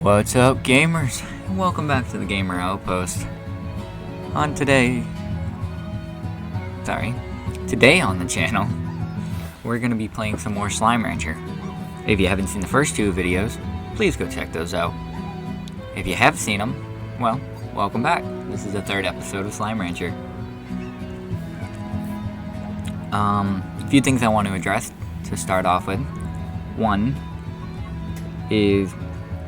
What's up, gamers? And welcome back to the Gamer Outpost. Today on the channel, we're going to be playing some more Slime Rancher. If you haven't seen the first two videos, please go check those out. If you have seen them, well, welcome back. This is the third episode of Slime Rancher. A few things I want to address to start off with. One is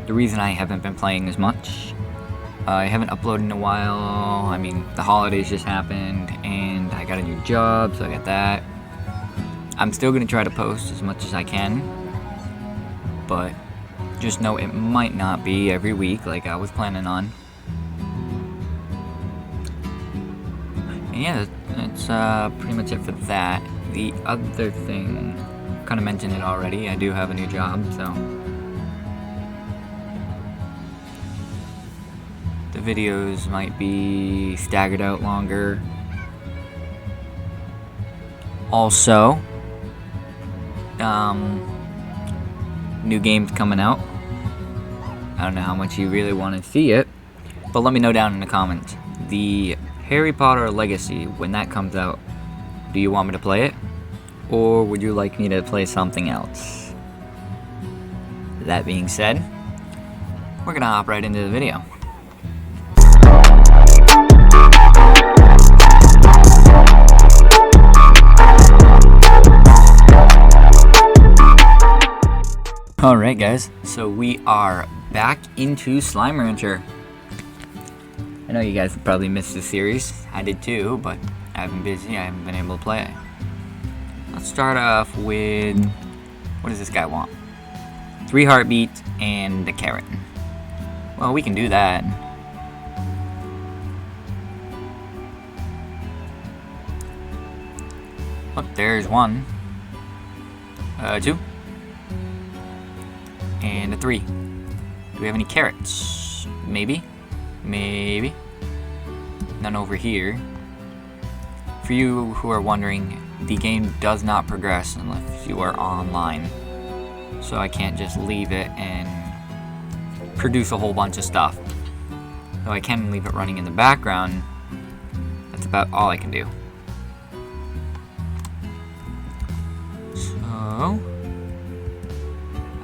the reason I haven't been playing as much. I haven't uploaded in a while. I mean, the holidays just happened, and I got a new job, so I got that. I'm still going to try to post as much as I can, but just know it might not be every week like I was planning on. And yeah, that's pretty much it for that. The other thing, kind of mentioned it already, I do have a new job, so the videos might be staggered out longer. Also, new games coming out. I don't know how much you really want to see it, but let me know down in the comments. The Harry Potter Legacy, when that comes out, do you want me to play it? Or would you like me to play something else? That being said, we're gonna hop right into the video. Alright guys, so we are back into Slime Rancher. I know you guys probably missed the series. I did too, but I've been busy. I haven't been able to play it. Let's start off with, what does this guy want? 3 heartbeats and a carrot. Well, we can do that. Look, there's 1. 2. And a 3. Do we have any carrots? Maybe. Maybe. None over here. For you who are wondering, the game does not progress unless you are online. So I can't just leave it and produce a whole bunch of stuff. Though I can leave it running in the background, that's about all I can do. So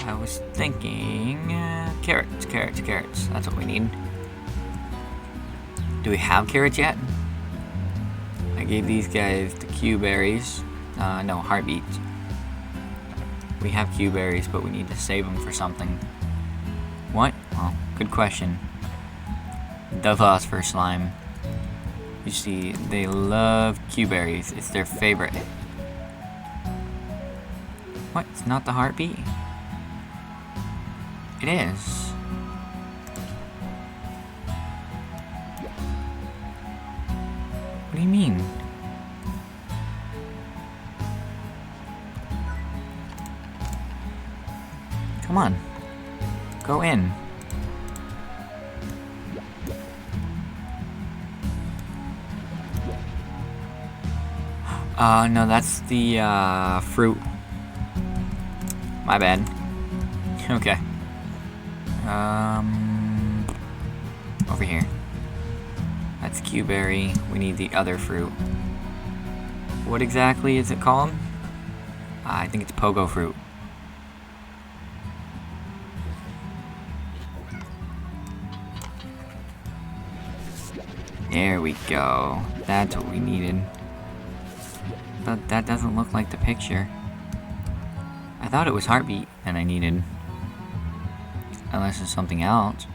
I was thinking carrots. That's what we need. Do we have carrots yet? I gave these guys the Q berries. No, heartbeats. We have Q berries, but we need to save them for something. What? Well, good question. The phosphor slime. You see, they love Q berries. It's their favorite. What? It's not the heartbeat? It is. What do you mean? Come on. Go in. No, that's the, fruit. My bad. Okay. Over here. That's Q-berry. We need the other fruit. What exactly is it called? I think it's pogo fruit. There we go. That's what we needed. But that doesn't look like the picture. I thought it was heartbeat that I needed. Unless it's something else.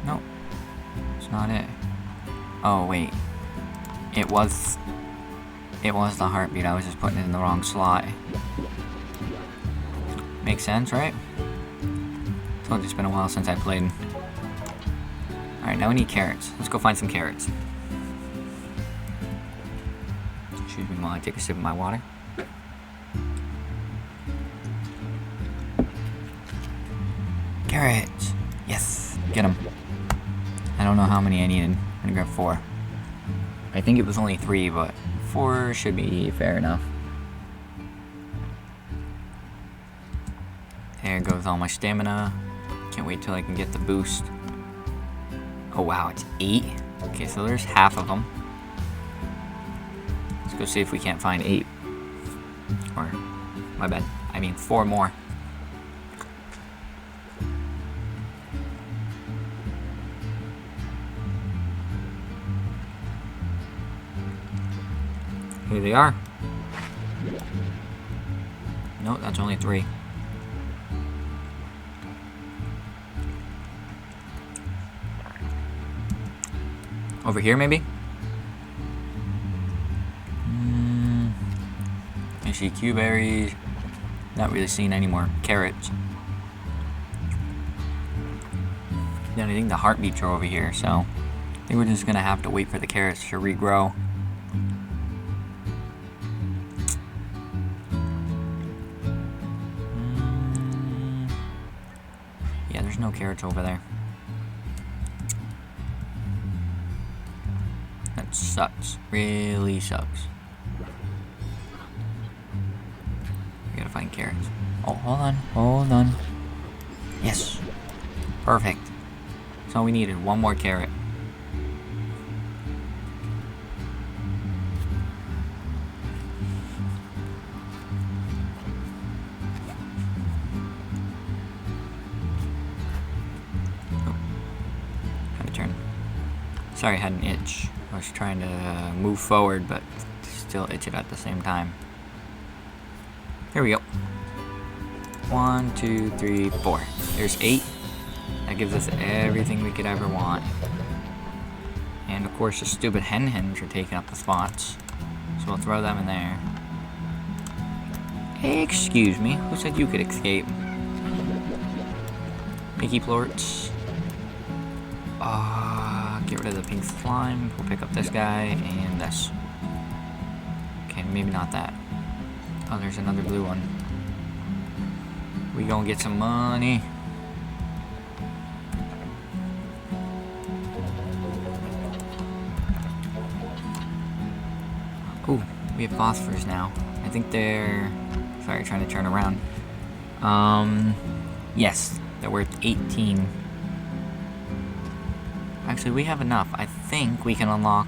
Nope. It's not it. Oh, wait. It was the heartbeat. I was just putting it in the wrong slot. Makes sense, right? Told you it's been a while since I played. Alright, now we need carrots. Let's go find some carrots. Excuse me while I take a sip of my water. Carrots! Yes! Get them. I don't know how many I needed. I'm gonna grab 4. I think it was only 3, but 4 should be fair enough. There goes all my stamina. Can't wait till I can get the boost. Oh wow, it's 8. Okay, so there's half of them. Let's go see if we can't find 8. Or, my bad, I mean 4 more. Here they are. Nope, that's only 3. Over here, maybe? I see Q-berries. Not really seeing any more carrots. Then I think the heartbeats are over here, so I think we're just gonna have to wait for the carrots to regrow. Yeah, there's no carrots over there. That sucks. Really sucks. We gotta find carrots. Oh, hold on. Yes. Perfect. That's all we needed. One more carrot. Oh. Had to turn. Sorry, I had an itch. I was trying to move forward, but still itch it at the same time. Here we go. 1, 2, 3, 4. There's 8. That gives us everything we could ever want. And of course the stupid hens are taking up the spots. So we'll throw them in there. Hey, excuse me. Who said you could escape? Picky plorts. Get rid of the pink slime. We'll pick up this guy and this. Okay, maybe not that. Oh, there's another blue one. We gonna get some money. Ooh, we have phosphors now. I think they're... Sorry, trying to turn around. Yes, they're worth 18. Actually, we have enough. I think we can unlock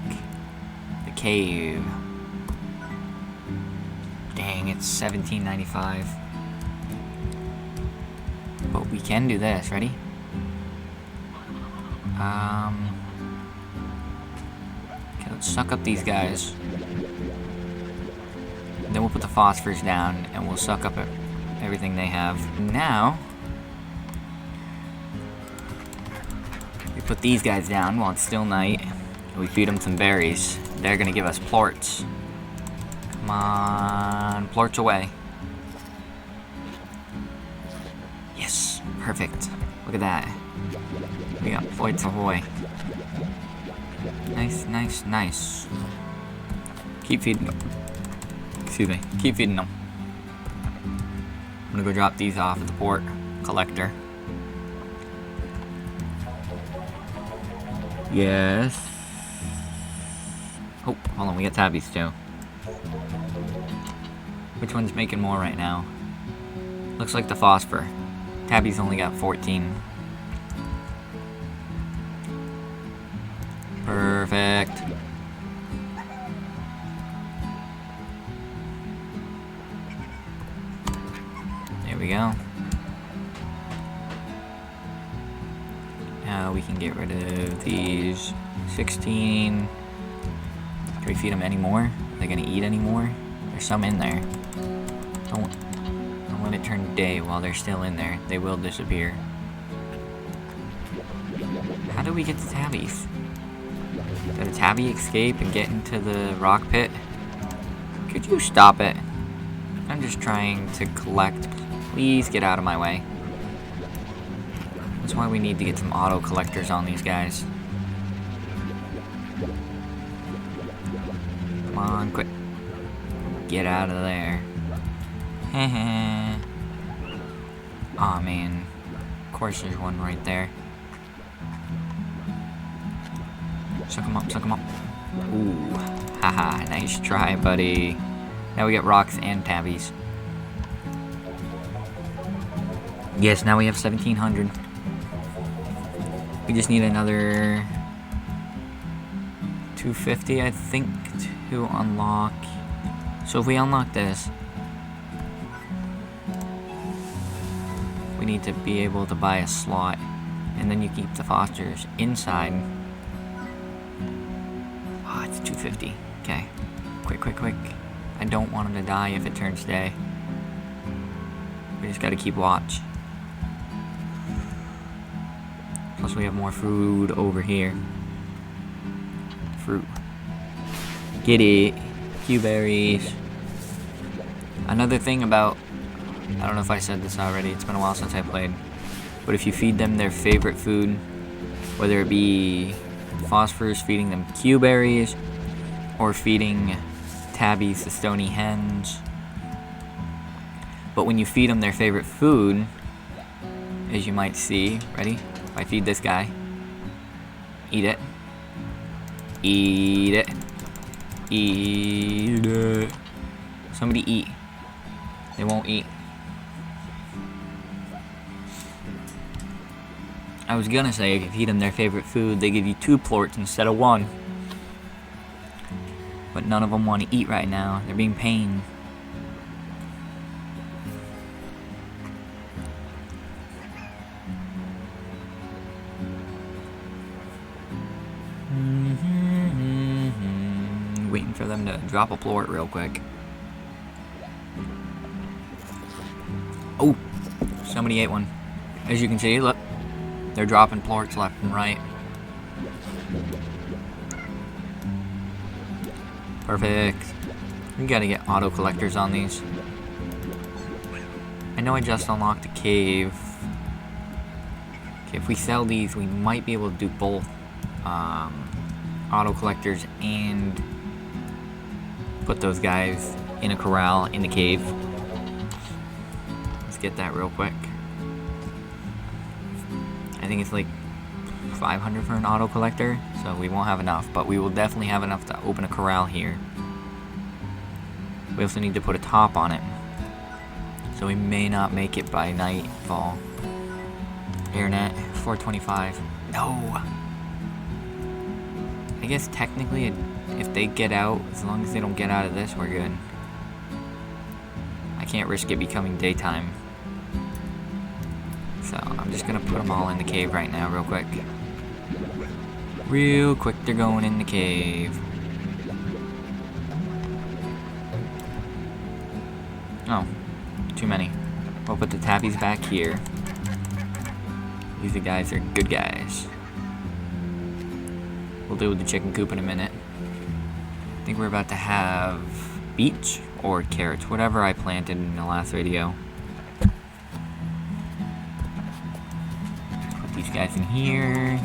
the cave. Dang, it's $17.95. But we can do this. Ready? Okay, let's suck up these guys. Then we'll put the phosphors down, and we'll suck up everything they have. Now, we put these guys down while it's still night. And we feed them some berries. They're gonna give us plorts. Come on, plorts away. Yes, perfect. Look at that. We got plorts ahoy. Nice, nice, nice. Keep feeding them. Excuse me. Keep feeding them. I'm gonna go drop these off at the port collector. Yes. Oh, hold on. We got tabbies too. Which one's making more right now? Looks like the phosphor. Tabby's only got 14. Perfect. There we go. Now we can get rid of these 16. Can we feed them any more? Are they gonna eat any more? There's some in there. Don't let it turn day while they're still in there. They will disappear. How do we get the tabbies? Did a tabby escape and get into the rock pit? Could you stop it? I'm just trying to collect. Please get out of my way. That's why we need to get some auto collectors on these guys. Come on, quick. Get out of there. Heh. Aw, man. Of course there's one right there. Suck him up, suck him up. Ooh. Haha, nice try, buddy. Now we get rocks and tabbies. Yes, now we have 1,700. We just need another 250, I think, to unlock. So if we unlock this, we need to be able to buy a slot, and then you keep the fosters inside. Ah, it's 250. Okay, quick. I don't want him to die if it turns day. We just gotta keep watch. Plus we have more food over here. Fruit. Get it. Q-berries. Another thing about, I don't know if I said this already, it's been a while since I played, but if you feed them their favorite food, whether it be phosphorus feeding them Q-berries, or feeding tabbies the stony hens, but when you feed them their favorite food, as you might see, ready? If I feed this guy, eat it, eat it, eat it. Somebody eat. They won't eat. I was gonna say if you feed them their favorite food, they give you 2 plorts instead of 1. But none of them want to eat right now. They're being pained. Waiting for them to drop a plort real quick. Oh, somebody ate one. As you can see, look, they're dropping plorts left and right. Perfect. We gotta get auto collectors on these. I know I just unlocked a cave. Okay, if we sell these, we might be able to do both auto collectors and put those guys in a corral in the cave. Let's get that real quick. I think it's like 500 for an auto collector, so we won't have enough, but we will definitely have enough to open a corral here. We also need to put a top on it, so we may not make it by nightfall. Airnet 425. No. I guess technically, if they get out, as long as they don't get out of this, we're good. I can't risk it becoming daytime. So I'm just gonna put them all in the cave right now, real quick. Real quick, they're going in the cave. Oh, too many. We'll put the tabbies back here. These guys are good guys. We'll deal with the chicken coop in a minute. I think we're about to have beets or carrots, whatever I planted in the last video. Put these guys in here.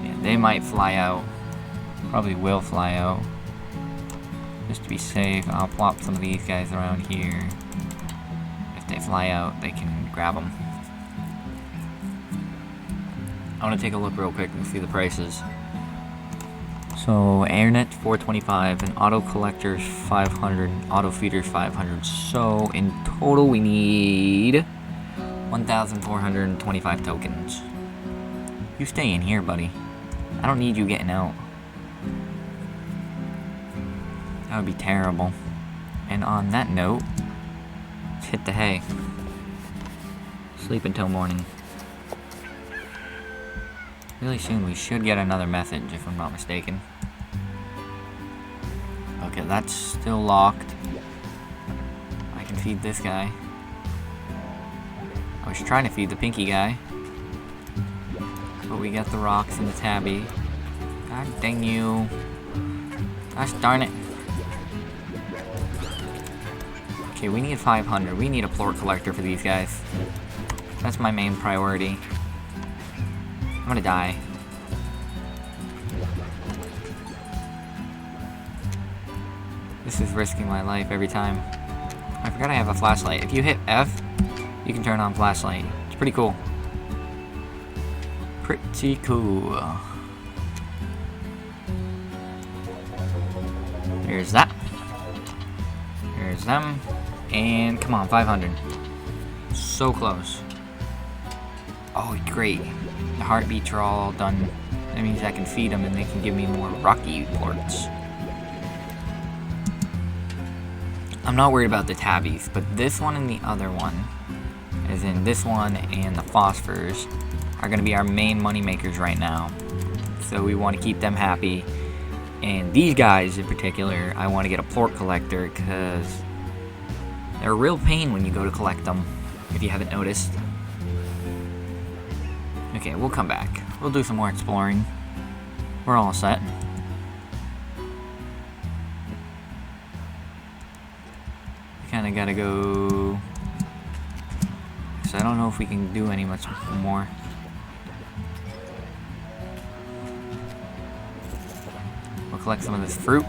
Yeah, they might fly out. Probably will fly out. Just to be safe, I'll plop some of these guys around here. If they fly out, they can grab them. I want to take a look real quick and see the prices. So, Airnet 425 and auto collectors 500, auto feeders 500. So, in total, we need 1,425 tokens. You stay in here, buddy. I don't need you getting out. That would be terrible. And on that note, let's hit the hay. Sleep until morning. Really soon we should get another message, if I'm not mistaken. Okay, that's still locked. I can feed this guy. I was trying to feed the pinky guy, but we got the rocks and the tabby. God dang you. Gosh darn it. Okay, we need 500. We need a plort collector for these guys. That's my main priority. I'm gonna die. This is risking my life every time. I forgot I have a flashlight. If you hit F, you can turn on flashlight. It's pretty cool. Pretty cool. Here's that. Here's them. And come on, 500. So close. Oh, great. The heartbeats are all done. That means I can feed them and they can give me more rocky plorts. I'm not worried about the tabbies, but this one and the other one, as in this one and the phosphors, are going to be our main money makers right now. So we want to keep them happy. And these guys in particular, I want to get a plort collector because they're a real pain when you go to collect them, if you haven't noticed. Okay, we'll come back. We'll do some more exploring. We're all set. We kind of gotta go. So I don't know if we can do any much more. We'll collect some of this fruit.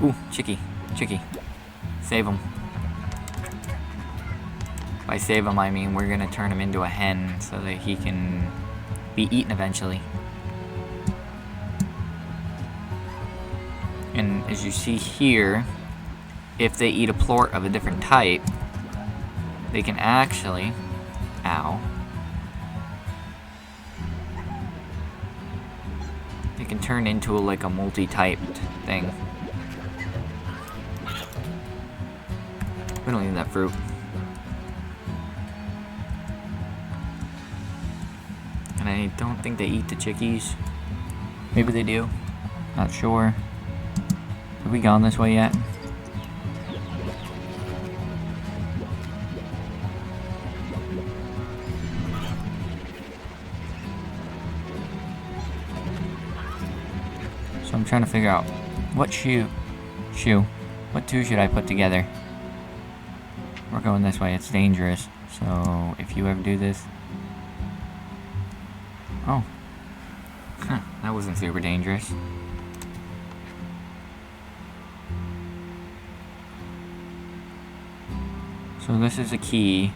Ooh, chickie. Save him. By save him, I mean we're gonna turn him into a hen so that he can be eaten eventually. And as you see here, if they eat a plort of a different type, they can actually, they can turn into like a multi-typed thing. We don't need that fruit. And I don't think they eat the chickies. Maybe they do. Not sure. Have we gone this way yet? So I'm trying to figure out what what two should I put together? We're going this way, it's dangerous. So if you ever do this. Oh. Huh, that wasn't super dangerous. So this is a key.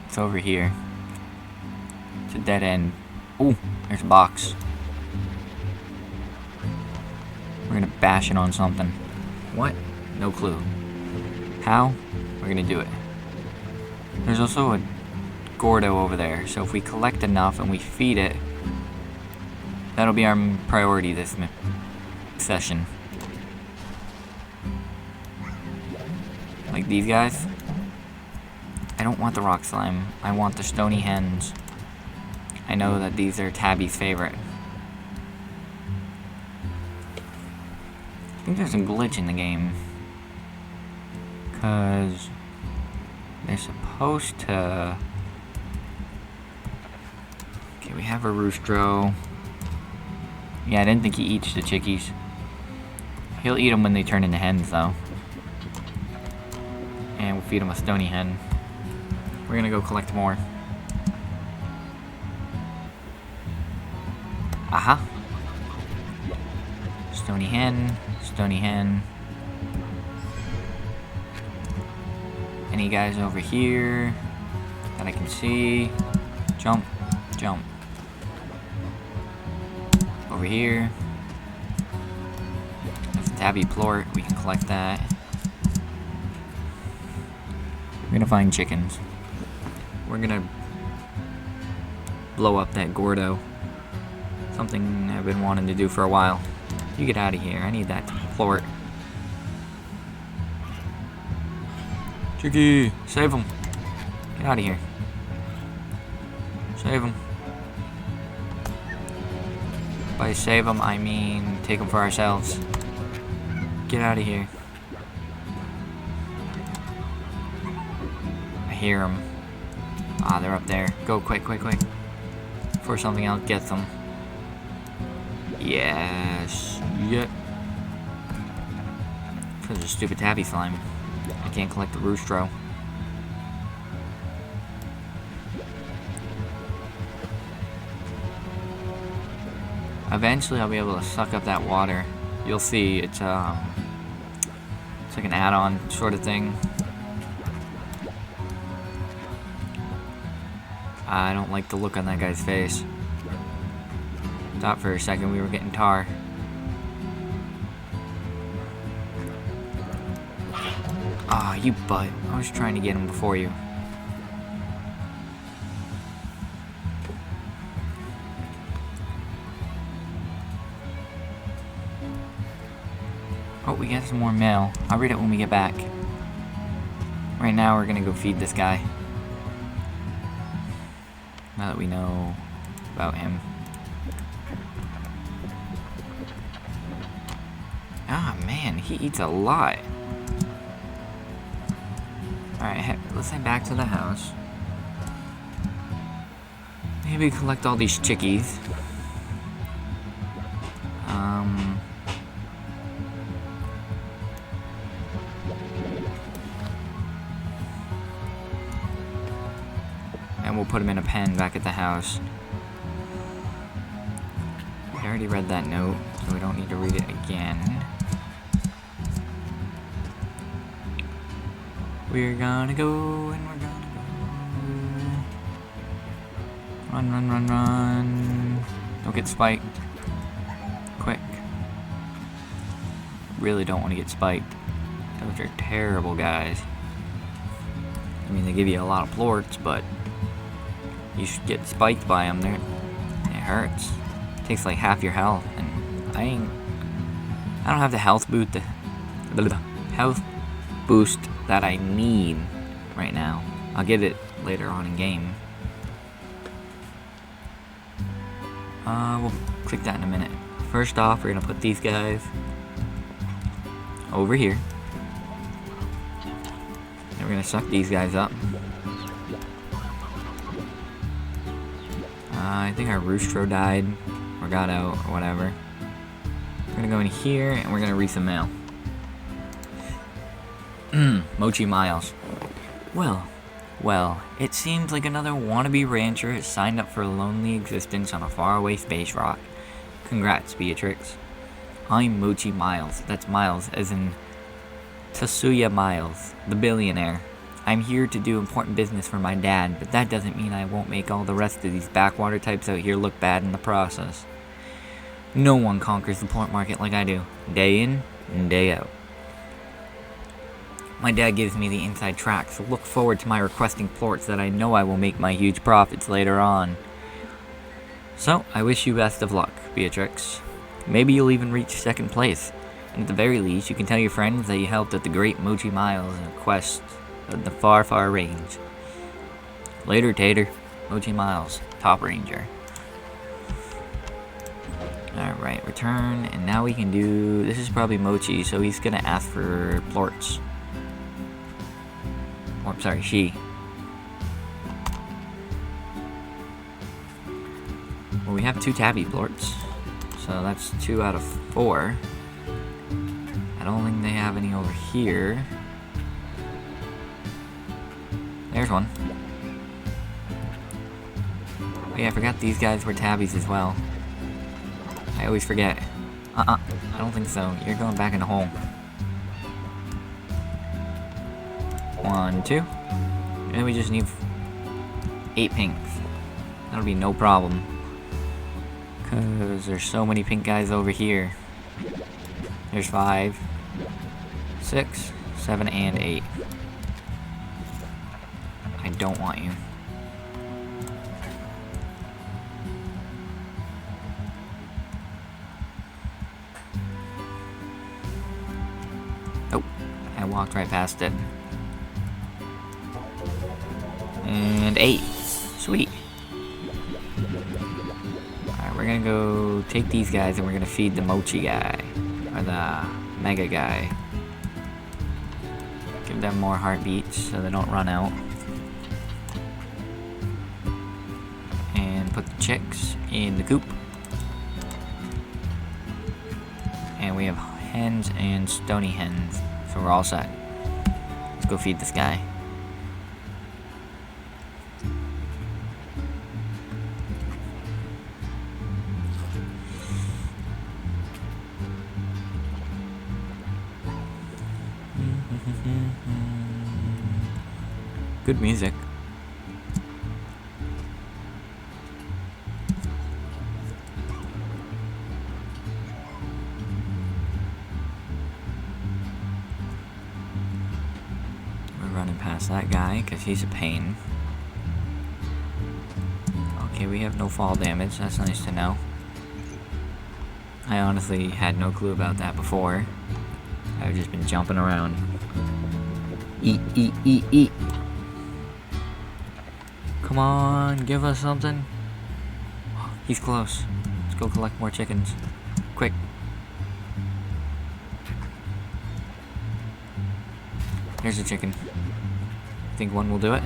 It's over here. It's a dead end. Ooh, there's a box. We're gonna bash it on something. What? No clue. How? We're gonna do it. There's also a Gordo over there, so if we collect enough and we feed it, that'll be our priority this session. Like these guys. I don't want the rock slime. I want the stony hens. I know that these are Tabby's favorite. I think there's a glitch in the game. Because they're supposed to... Okay, we have a roostro. Yeah, I didn't think he eats the chickies. He'll eat them when they turn into hens, though. And we'll feed him a stony hen. We're gonna go collect more. Aha. Stony hen. Stony hen. Any guys over here that I can see? Jump. Jump. Over here. There's a tabby plort. We can collect that. We're gonna find chickens. We're gonna blow up that Gordo. Something I've been wanting to do for a while. You get out of here. I need that plort. Chickie! Save him! Get out of here. Save him. By save him, I mean take him for ourselves. Get out of here. I hear them. Ah, they're up there. Go quick, quick, quick. Before something else gets them. Yes. Yep. Because of stupid tabby slime. I can't collect the roostro. Eventually I'll be able to suck up that water. You'll see it's like an add-on sort of thing. I don't like the look on that guy's face. Thought for a second we were getting tar. Ah, you butt. I was trying to get him before you. Oh, we got some more mail. I'll read it when we get back. Right now, we're gonna go feed this guy. Now that we know about him. Ah, man, he eats a lot. Alright, let's head back to the house. Maybe collect all these chickies. And we'll put them in a pen back at the house. I already read that note, so we don't need to read it again. We're gonna go and we're gonna go. Run, run, run, run. Don't get spiked. Quick. Really don't want to get spiked. Those are terrible guys. I mean, they give you a lot of plorts, but you should get spiked by them. It hurts. It takes like half your health, and I don't have the health boost that I need right now. I'll get it later on in game. We'll click that in a minute. First off, we're gonna put these guys over here. And we're gonna suck these guys up. I think our roostro died or got out or whatever. We're gonna go in here and we're gonna read some mail. Mochi Miles. Well, it seems like another wannabe rancher has signed up for a lonely existence on a faraway space rock. Congrats, Beatrix. I'm Mochi Miles. That's Miles, as in Tatsuya Miles, the billionaire. I'm here to do important business for my dad, but that doesn't mean I won't make all the rest of these backwater types out here look bad in the process. No one conquers the port market like I do, day in and day out. My dad gives me the inside track, so look forward to my requesting plorts that I know I will make my huge profits later on. So, I wish you best of luck, Beatrix. Maybe you'll even reach second place, and at the very least, you can tell your friends that you helped at the great Mochi Miles in a quest of the far, far range. Later, Tater. Mochi Miles, Top Ranger. Alright, return, and now we can do... This is probably Mochi, so he's gonna ask for plorts. Or, sorry, she. Well, we have 2 tabby plorts, so that's 2 out of 4. I don't think they have any over here. There's one. Oh yeah, I forgot these guys were tabbies as well. I always forget. I don't think so. You're going back in the hole. 1, 2. And we just need 8 pinks. That'll be no problem. Because there's so many pink guys over here. There's 5, 6, 7, and 8. I don't want you. Oh, I walked right past it. And 8. Sweet. Alright, we're gonna go take these guys and we're gonna feed the Mochi guy. Or the Mega guy. Give them more heartbeats so they don't run out. And put the chicks in the coop. And we have hens and stony hens. So we're all set. Let's go feed this guy. Good music. running past that guy because he's a pain. Okay, we have no fall damage. That's nice to know. I honestly had no clue about that before. I've just been jumping around. Eat, eat, eat, eat. Come on, give us something. He's close. Let's go collect more chickens. Quick. Here's a chicken. Think one will do it?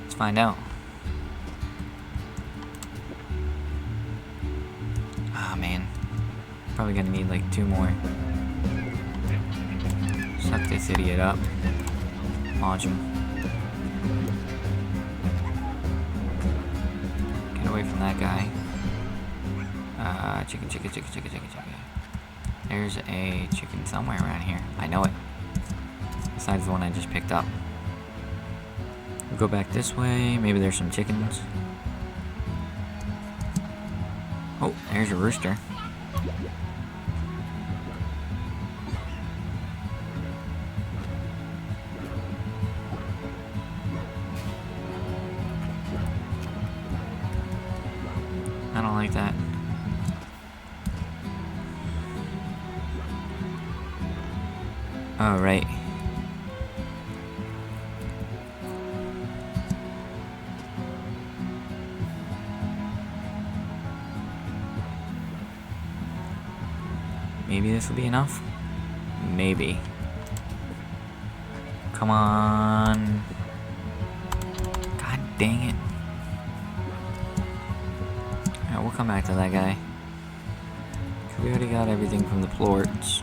Let's find out. Ah, man. Probably gonna need like 2 more. Suck this idiot up. Launch him. Get away from that guy. Chicken. There's a chicken somewhere around here. I know it. Besides the one I just picked up. We'll go back this way. Maybe there's some chickens. Oh, there's a rooster. I don't like that. Oh, right. Maybe this will be enough? Maybe. Come on. God dang it. Alright, we'll come back to that guy. We already got everything from the plorts.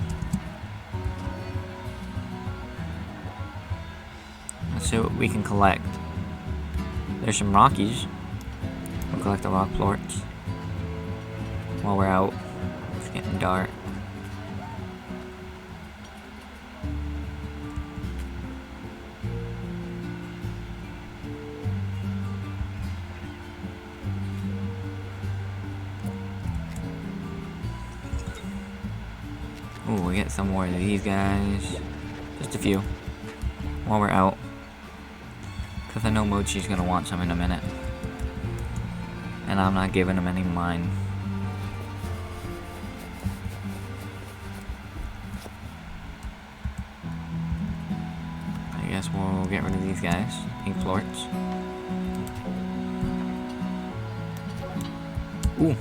Let's see what we can collect. There's some Rockies. We'll collect the rock plorts while we're out. It's getting dark. Ooh, we get some more of these guys. Just a few. While we're out. Because I know Mochi's gonna want some in a minute. And I'm not giving him any of mine. I guess we'll get rid of these guys. Pink plorts. Ooh,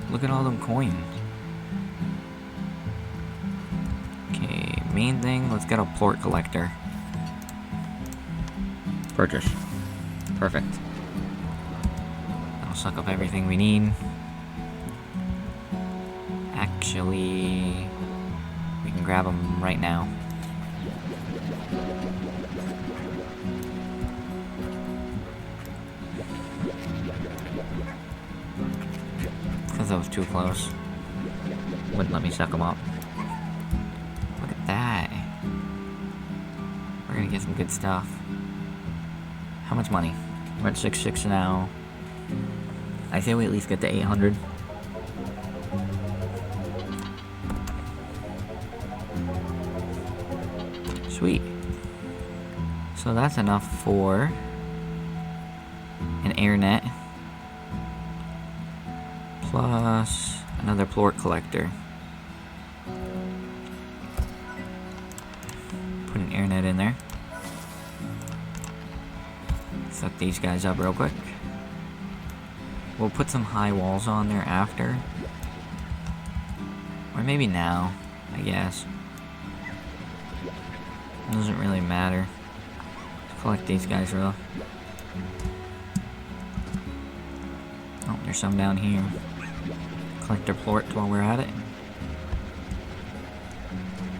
look at all them coins. Okay, main thing, let's get a plort collector. Purchase. Perfect. That'll suck up everything we need. Actually, we can grab them right now. Because that was too close. Wouldn't let me suck them up. Look at that. We're gonna get some good stuff. How much money? We're at 6.6 now. I say we at least get to 800. Sweet. So that's enough for an air net. Plus another plort collector. Put an air net in there. Set these guys up real quick. We'll put some high walls on there after. Or maybe now, I guess. It doesn't really matter. Let's collect these guys real. Oh, there's some down here. Collect their plorts while we're at it.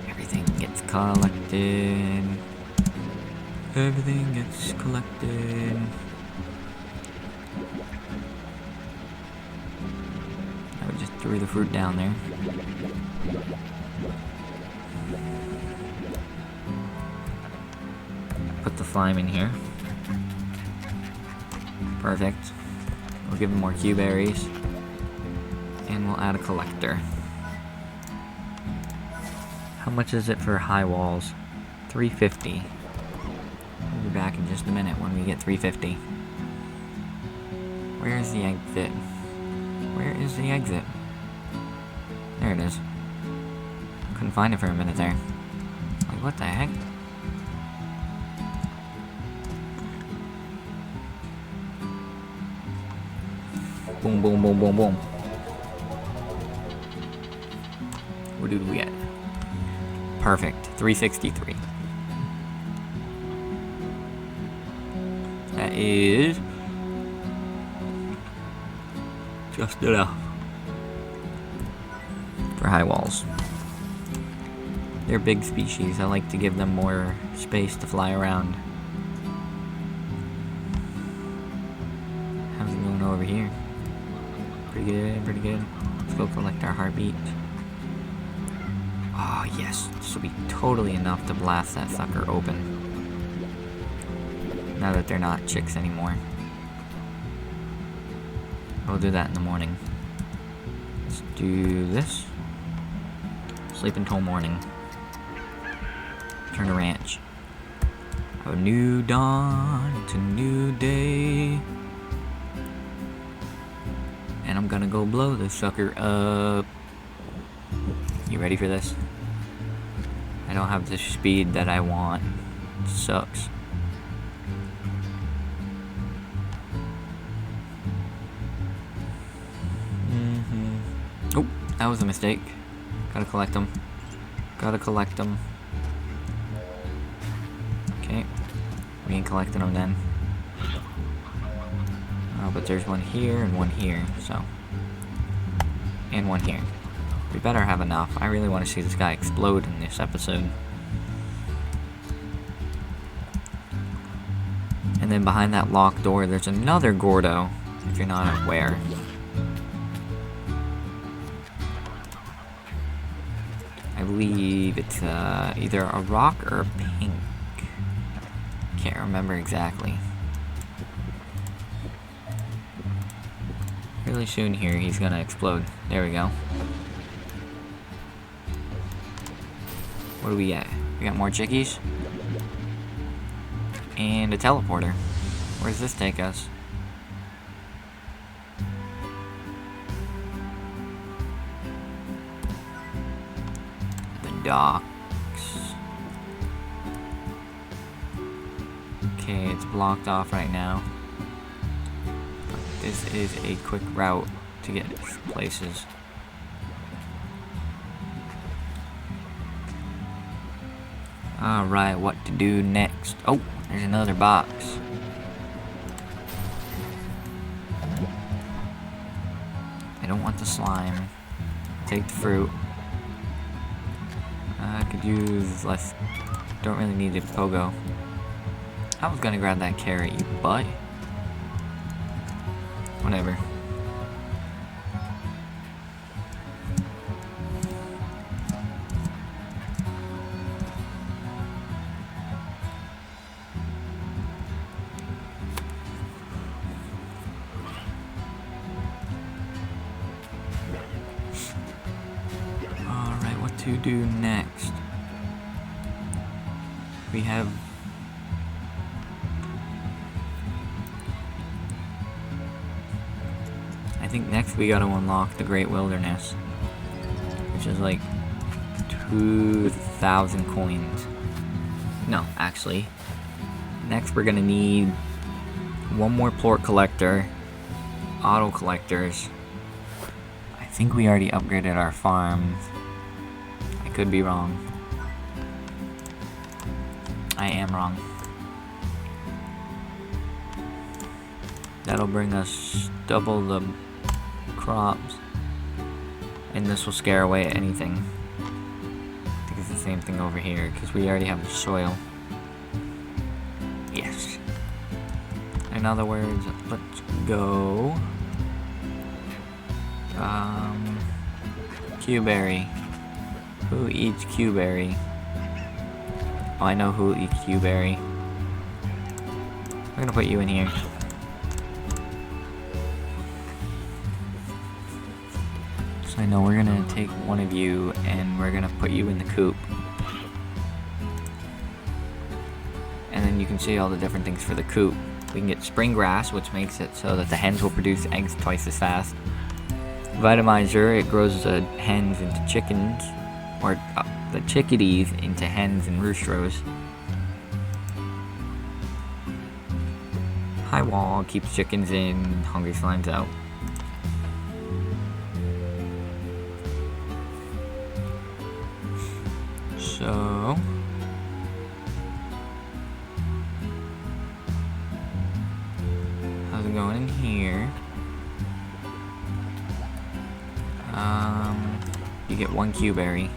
Everything gets collected. Everything gets collected. I just threw the fruit down there. Put the slime in here. Perfect. We'll give them more Q berries. And we'll add a collector. How much is it for high walls? $350. We'll be back in just a minute when we get 350. Where's the exit? Where is the exit? There it is. Couldn't find it for a minute there. Like, what the heck? Boom, boom, boom, boom, boom. What did we get? Perfect. 363. That is just enough for high walls. They're big species. I like to give them more space to fly around. How's it going over here? Pretty good, pretty good. Let's go collect our heartbeat. Oh yes, this will be totally enough to blast that sucker open. Now that they're not chicks anymore. We'll do that in the morning. Let's do this. Sleep until morning. Turn to ranch. A new dawn, it's a new day. And I'm gonna go blow this sucker up. You ready for this? I don't have the speed that I want. It sucks. Oh, that was a mistake. Gotta collect them. Gotta collect them. Okay. We ain't collecting them then. Oh, but there's one here and one here, so. And one here. We better have enough. I really want to see this guy explode in this episode. And then behind that locked door, there's another Gordo, if you're not aware. I believe it's either a rock or a pink. Can't remember exactly. Really soon here, he's gonna explode. There we go. What do we got? We got more chickies. And a teleporter. Where does this take us? The docks. Okay, it's blocked off right now. This is a quick route to get places. Alright, what to do next? Oh, there's another box. I don't want the slime. Take the fruit. I could use less. Don't really need a pogo. I was gonna grab that carrot, you butt. Whatever. Alright, what to do next? We have I think next we gotta unlock the Great Wilderness, which is like 2,000 coins. No, actually. Next we're gonna need one more plort collector, auto collectors. I think we already upgraded our farm. I could be wrong. I am wrong. That'll bring us double the crops, and this will scare away anything. I think it's the same thing over here because we already have the soil. Yes. In other words, let's go. Q-berry. Who eats Q-berry? Oh, I know who eats Q-berry. I'm gonna put you in here. So I know we're gonna take one of you and we're gonna put you in the coop. And then you can see all the different things for the coop. We can get spring grass, which makes it so that the hens will produce eggs twice as fast. Vitamizer, it grows the hens into chickens, or the chickadees into hens and roosters. High wall keeps chickens in, hungry slimes out. So how's it going in here? You get 1 Q-berry.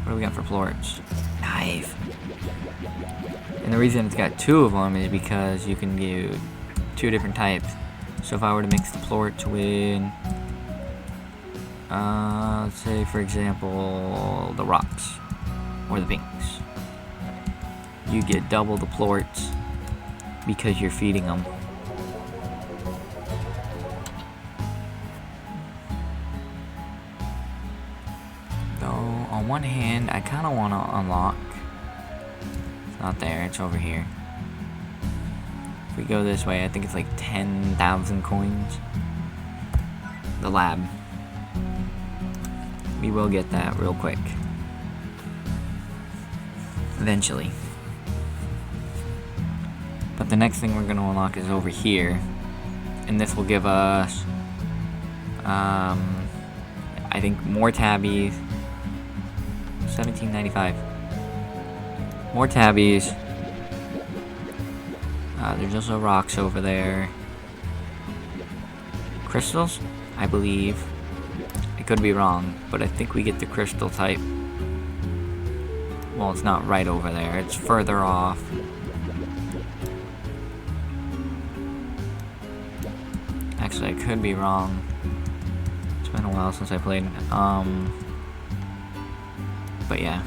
What do we got for plorts? Knife. And the reason it's got 2 of them is because you can do 2 different types. So if I were to mix the plorts with, let's say for example, the rocks or the pinks, you get double the plorts because you're feeding them. On one hand, I kind of want to unlock. It's not there, it's over here. If we go this way, I think it's like 10,000 coins. The lab. We will get that real quick. Eventually. But the next thing we're going to unlock is over here. And this will give us, I think, more tabbies. 17.95. More tabbies. There's also rocks over there. Crystals, I believe. I could be wrong, but I think we get the crystal type. Well, it's not right over there. It's further off. Actually, I could be wrong. It's been a while since I played. But yeah.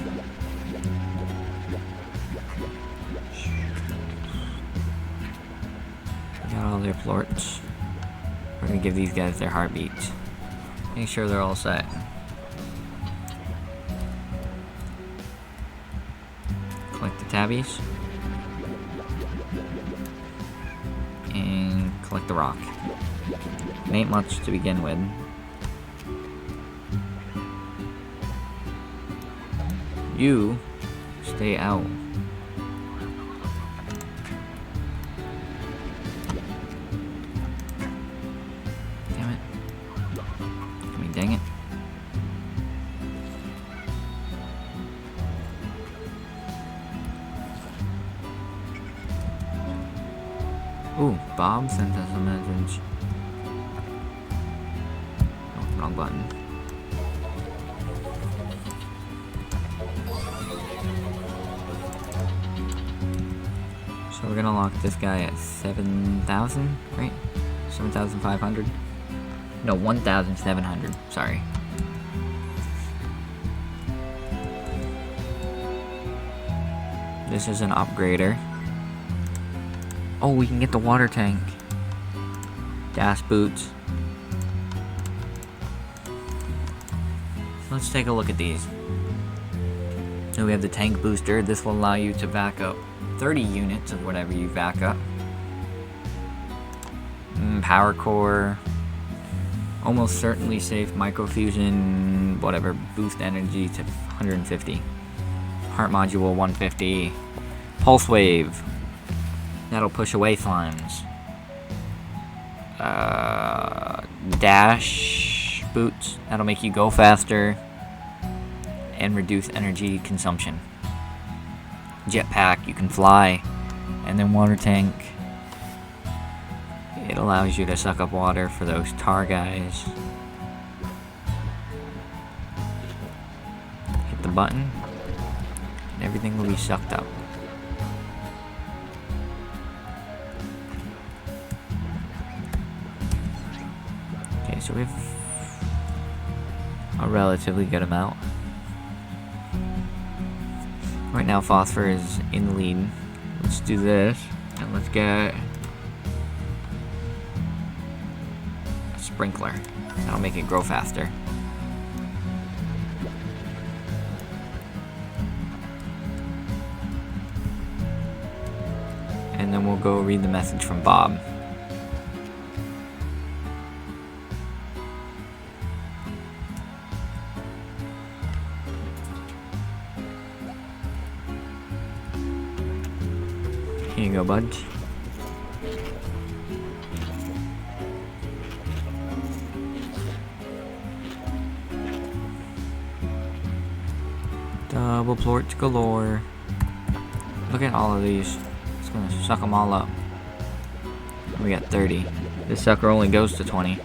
Got all their plorts. We're gonna give these guys their heartbeats. Make sure they're all set. Collect the tabbies. And collect the rock. It ain't much to begin with. You stay out. Damn it. I mean, dang it. Ooh, Bob sent us a message. Oh, wrong button. So we're gonna lock this guy at 7,000, right? 7,500? No, 1,700, sorry. This is an upgrader. Oh, we can get the water tank. Gas boots. Let's take a look at these. So we have the tank booster. This will allow you to back up 30 units of whatever you back up. Power core. Almost certainly safe microfusion, whatever, boost energy to 150. Heart module 150. Pulse wave. That'll push away slimes. Dash boots. That'll make you go faster and reduce energy consumption. Jetpack, you can fly. And then water tank. It allows you to suck up water for those tar guys. Hit the button, and everything will be sucked up. Okay, so we have a relatively good amount. Right now, phosphor is in the lead. Let's do this, and let's get a sprinkler. That'll make it grow faster. and then we'll go read the message from Bob. Here you go, bud. Double plorts galore. Look at all of these. It's gonna suck them all up. We got 30. This sucker only goes to 20.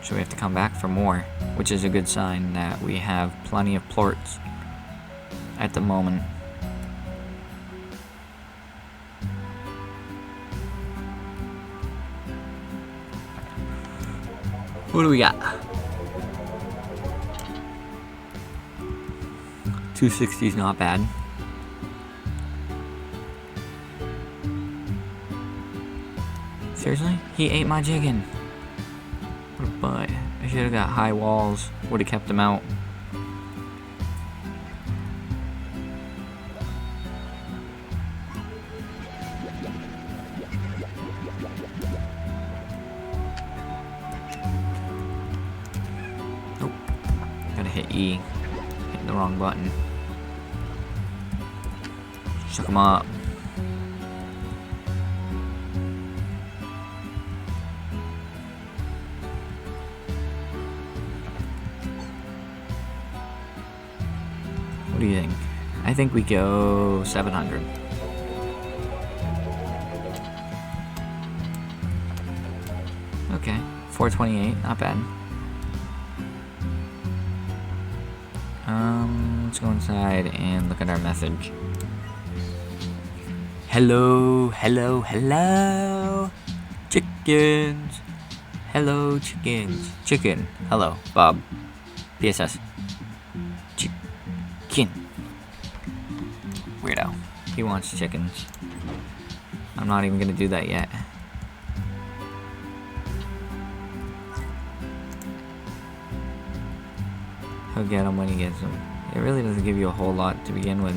So we have to come back for more, which is a good sign that we have plenty of plorts at the moment. What do we got? 260 is not bad. Seriously? He ate my chicken. What a butt. I should have got high walls. Would have kept him out. Nope. Gotta hit E. Hit the wrong button. Suck him up. What do you think? I think we go 700. Okay, 428, not bad. Let's go inside and look at our message. Hello, hello, hello, chickens. Hello, chickens. Chicken. Hello, Bob. PSS. Chicken. Weirdo. He wants chickens. I'm not even gonna do that yet. He'll get them when he gets them. It really doesn't give you a whole lot to begin with.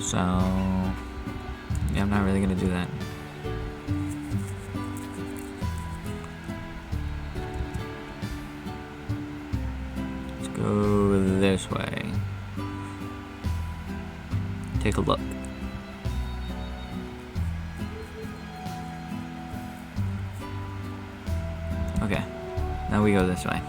So, yeah, I'm not really gonna do that. Let's go this way. Take a look. Okay, now we go this way.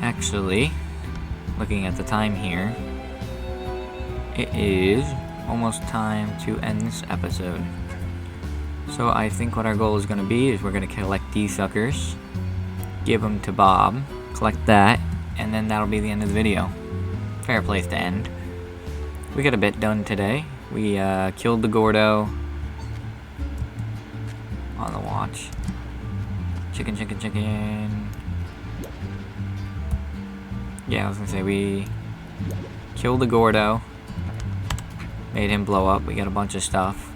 Actually, looking at the time here, it is almost time to end this episode. So I think what our goal is going to be is we're going to collect these suckers, give them to Bob, collect that, and then that'll be the end of the video. Fair place to end. We got a bit done today. We killed the Gordo. On the watch. Chicken, chicken, chicken. Yeah, I was gonna say we killed the Gordo. Made him blow up. We got a bunch of stuff.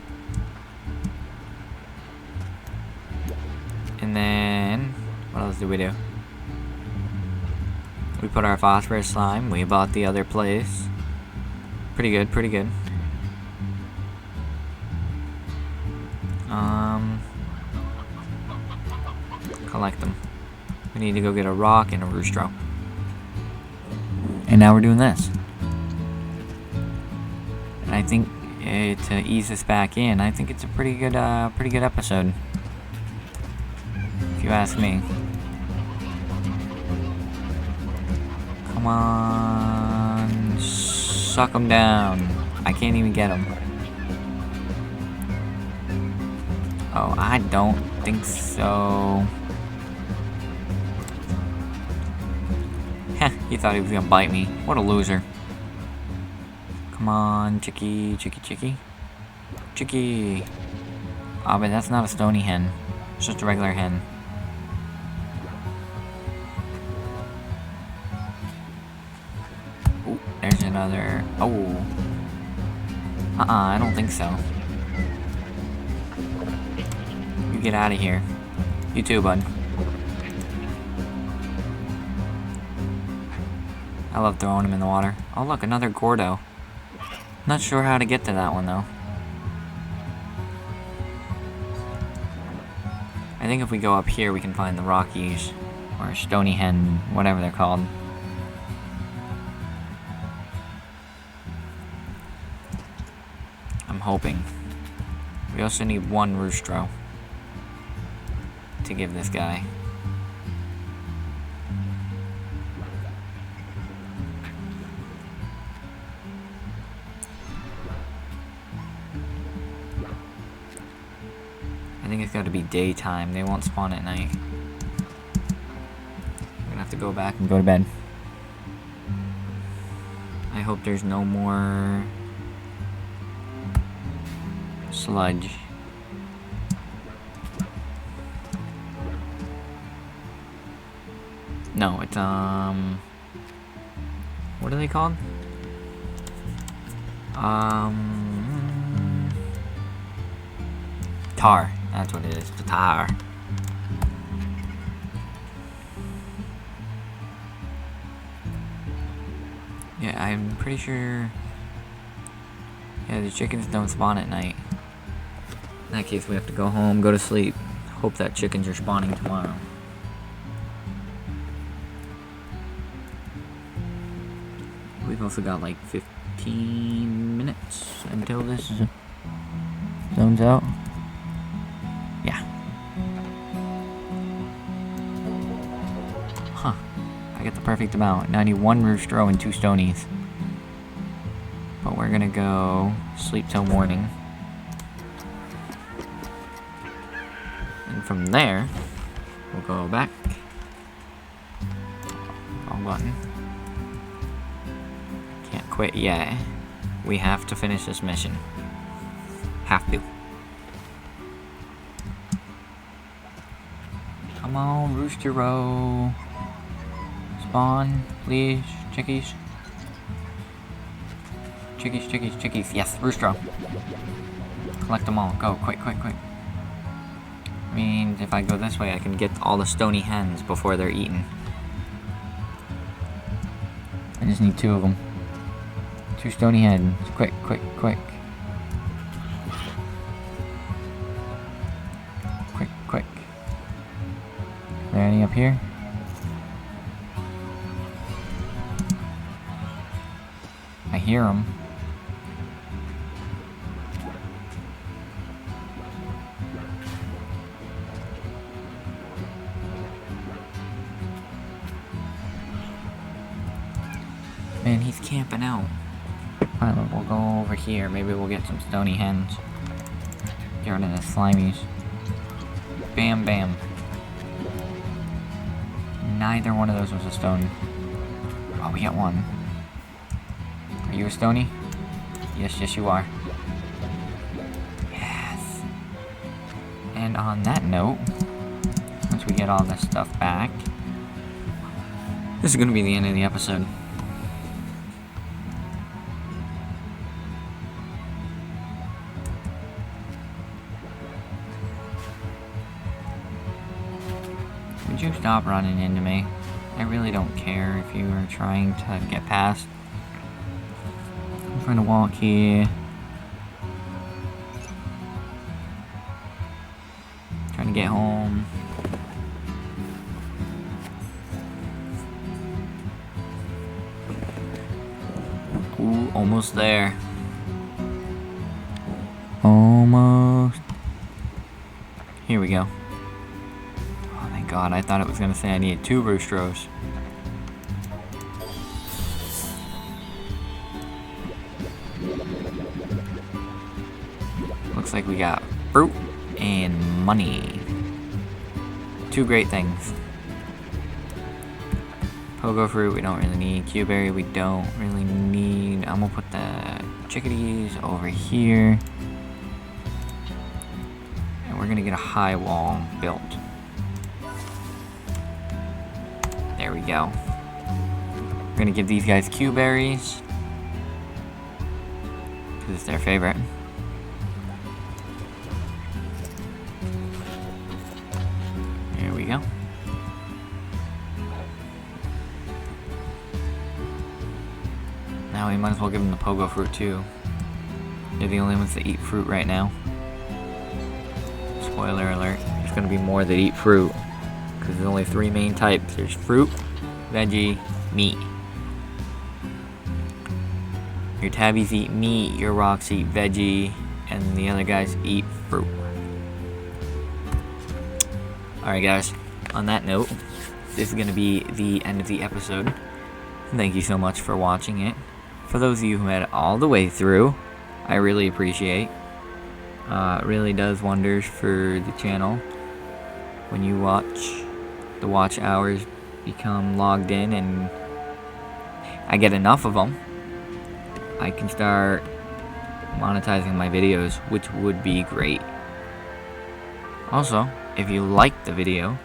And then, what else did we do? We put our phosphorus slime. We bought the other place. Pretty good, pretty good. Collect them. We need to go get a rock and a roostro. And now we're doing this. And I think to ease us back in, I think it's a pretty good episode. If you ask me. Come on, suck them down. I can't even get them. Oh, I don't think so. Heh, he thought he was gonna bite me. What a loser. Come on, chickie, chickie, chickie. Chickie. Oh, but that's not a stony hen. It's just a regular hen. Ooh, there's another. Oh. I don't think so. You get out of here. You too, bud. I love throwing him in the water. Oh, look, another Gordo. Not sure how to get to that one, though. I think if we go up here, we can find the Rockies. Or Stony Hen, whatever they're called. I'm hoping. We also need one roostro to give this guy. I think it's got to be daytime. They won't spawn at night. I'm gonna have to go back and go to bed. I hope there's no more sludge. No, it's what are they called? Tar. That's what it is. The tar. Yeah, I'm pretty sure. Yeah, the chickens don't spawn at night. In that case, we have to go home, go to sleep. Hope that chickens are spawning tomorrow. We've also got like 15 minutes until this zones out. Yeah. Huh. I get the perfect amount. Now I need one roostro and 2 stonies. But we're gonna go sleep till morning. And from there, we'll go back. Wrong button. Can't quit yet. We have to finish this mission. Have to. Come on, Roostero. Spawn, please, chickies. Chickies, chickies, chickies. Yes, Roostero. Collect them all. Go, quick, quick, quick. I mean, if I go this way, I can get all the stony hens before they're eaten. I just need 2 of them. 2 stony hens. Quick, quick, quick. Quick, quick. Are there any up here? I hear them. Man, he's camping out. Alright, we'll go over here. Maybe we'll get some stony hens. Get rid of the slimies. Bam, bam. Neither one of those was a stone. Oh, we got one. Are you a stony? Yes, yes you are. Yes. And on that note, once we get all this stuff back, this is going to be the end of the episode. Would you stop running into me? I really don't care if you are trying to get past. I'm trying to walk here. Trying to get home. Ooh, almost there. Almost. Here we go. Oh, thank God. I thought it was going to say I needed 2 roostros. Looks like we got fruit and money. 2 great things. Pogo fruit we don't really need. Q-berry we don't really need. I'm gonna put the chickadees over here. And we're gonna get a high wall built. There we go. We're gonna give these guys Q berries, because it's their favorite. There we go. Now we might as well give them the pogo fruit too. They're the only ones that eat fruit right now. Spoiler alert, there's gonna be more that eat fruit, because there's only 3 main types. There's fruit, veggie, meat. Your tabbies eat meat, your rocks eat veggie, and the other guys eat fruit. Alright guys, on that note, this is going to be the end of the episode. Thank you so much for watching it. For those of you who made it all the way through, I really appreciate. It really does wonders for the channel when you watch. The watch hours become logged in and I get enough of them. I can start monetizing my videos, which would be great. Also, if you liked the video,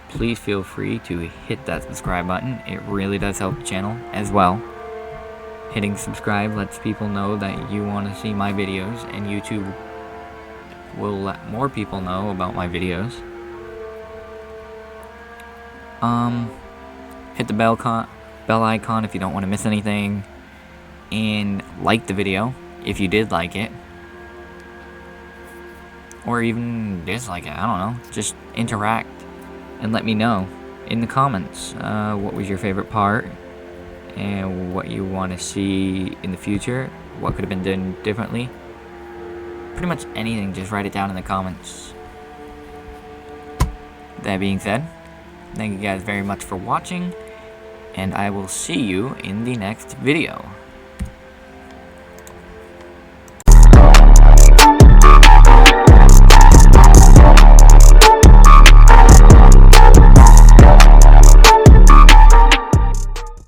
please feel free to hit that subscribe button. It really does help the channel as well. Hitting subscribe lets people know that you want to see my videos, and YouTube will let more people know about my videos. Hit the bell icon if you don't want to miss anything, and like the video if you did like it, or even dislike it. I don't know, just interact and let me know in the comments what was your favorite part and what you want to see in the future, what could have been done differently. Pretty much anything, just write it down in the comments. That being said, thank you guys very much for watching, and I will see you in the next video.